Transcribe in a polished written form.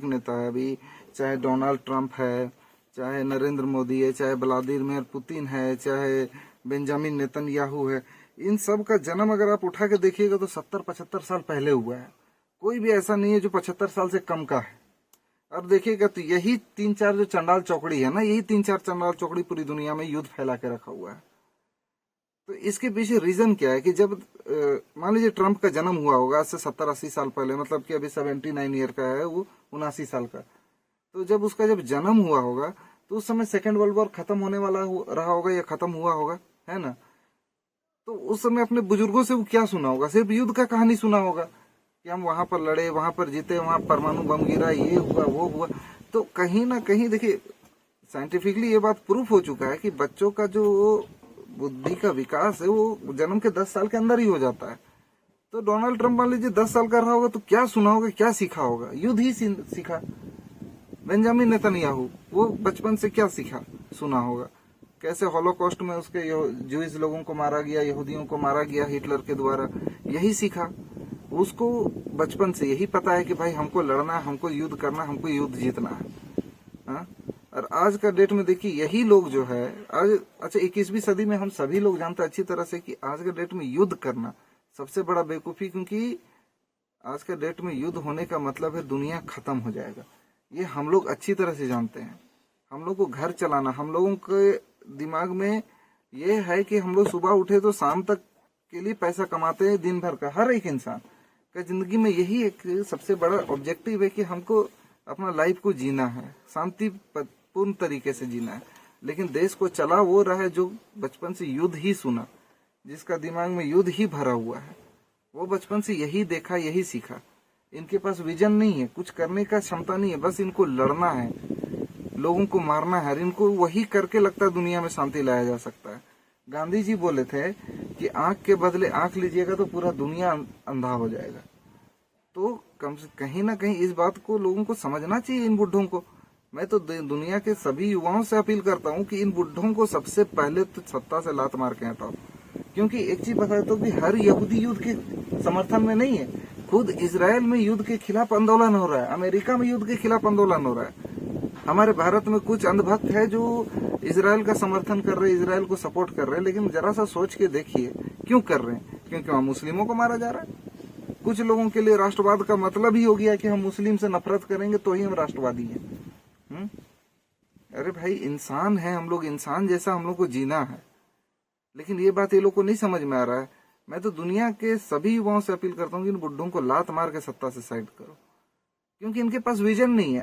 राजनीतिक नेता है अभी, चाहे डोनाल्ड ट्रंप है, चाहे नरेंद्र मोदी है, चाहे व्लादिमीर पुतिन है, चाहे बेंजामिन नेतन्याहू है, इन सब का जन्म अगर आप उठा के देखिएगा तो 70-75 साल पहले हुआ है। कोई भी ऐसा नहीं है जो 75 साल से कम का है। और देखिएगा तो यही 3-4 जो चंडाल चौकड़ी है ना, यही 3-4 चंडाल चौकड़ी पूरी दुनिया में युद्ध फैला के रखा हुआ है। तो इसके पीछे रीजन क्या है कि जब मान लीजिए ट्रंप का जन्म हुआ होगा आज से 70-80 साल पहले, मतलब कि अभी 79 ईयर का है वो, 79 साल का, तो जब उसका जब जन्म हुआ होगा तो उस समय सेकेंड वर्ल्ड वॉर खत्म होने वाला रहा होगा या खत्म हुआ होगा, है ना। तो उस समय अपने बुजुर्गों से वो क्या सुना होगा, सिर्फ युद्ध का कहानी सुना होगा कि हम वहां पर लड़े, वहां पर जीते, वहां परमाणु बम गिरा, ये हुआ वो हुआ। तो कहीं ना कहीं देखिए साइंटिफिकली ये बात प्रूफ हो चुका है कि बच्चों का जो बुद्धि का विकास है वो जन्म के 10 साल के अंदर ही हो जाता है। तो डोनाल्ड ट्रंप मान लीजिए 10 साल का रहा होगा तो क्या सुना होगा, क्या सीखा होगा, युद्ध ही सीखा। बेंजामिन नेतन्याहू वो बचपन से क्या सीखा सुना होगा, कैसे हॉलोकॉस्ट में उसके जूइश लोगों को मारा गया, यहूदियों को मारा गया हिटलर के द्वारा, यही सीखा। उसको बचपन से यही पता है कि भाई हमको लड़ना, हमको युद्ध करना, हमको युद्ध जीतना है। हाँ? और आज का डेट में देखिए यही लोग जो है आज, अच्छा 21वीं सदी में हम सभी लोग जानते हैं अच्छी तरह से कि आज के डेट में युद्ध करना सबसे बड़ा बेवकूफी, क्योंकि आज के डेट में युद्ध होने का मतलब है दुनिया खत्म हो जाएगा। ये हम लोग अच्छी तरह से जानते हैं। हम लोग को घर चलाना, हम लोगों के दिमाग में ये है कि हम लोग सुबह उठे तो शाम तक के लिए पैसा कमाते हैं दिन भर का। हर एक इंसान का जिंदगी में यही एक सबसे बड़ा ऑब्जेक्टिव है कि हमको अपना लाइफ को जीना है, शांतिपूर्ण तरीके से जीना है। लेकिन देश को चला वो रहा है जो बचपन से युद्ध ही सुना, जिसका दिमाग में युद्ध ही भरा हुआ है, वो बचपन से यही देखा, यही सीखा। इनके पास विजन नहीं है, कुछ करने का क्षमता नहीं है, बस इनको लड़ना है, लोगों को मारना है। इनको वही करके लगता है दुनिया में शांति लाया जा सकता है। गांधी जी बोले थे कि आंख के बदले आंख लीजिएगा तो पूरा दुनिया अंधा हो जाएगा। तो कम से कहीं ना कहीं इस बात को लोगों को समझना चाहिए, इन बुढ़ों को। मैं तो दुनिया के सभी युवाओं से अपील करता हूँ कि इन बुढ़ों को सबसे पहले तो सत्ता से लात मार के हटाओ। क्योंकि एक चीज बता दो कि हर यहूदी युद्ध के समर्थन में नहीं है। खुद इजराइल में युद्ध के खिलाफ आंदोलन हो रहा है, अमेरिका में युद्ध के खिलाफ आंदोलन हो रहा है। हमारे भारत में कुछ अंधभक्त है जो इजराइल का समर्थन कर रहे हैं, इजराइल को सपोर्ट कर रहे हैं, लेकिन जरा सा सोच के देखिए क्यों कर रहे हैं? क्योंकि वहां मुस्लिमों को मारा जा रहा है। कुछ लोगों के लिए राष्ट्रवाद का मतलब ही हो गया कि हम मुस्लिम से नफरत करेंगे तो ही हम राष्ट्रवादी हैं। अरे भाई इंसान है हम लोग, इंसान जैसा हम लोग को जीना है। लेकिन ये बात ये लोग को नहीं समझ में आ रहा है। मैं तो दुनिया के सभी युवाओं से अपील करता हूँ कि इन बुड्ढों को लात मार के सत्ता से साइड करो, क्योंकि इनके पास विजन नहीं है।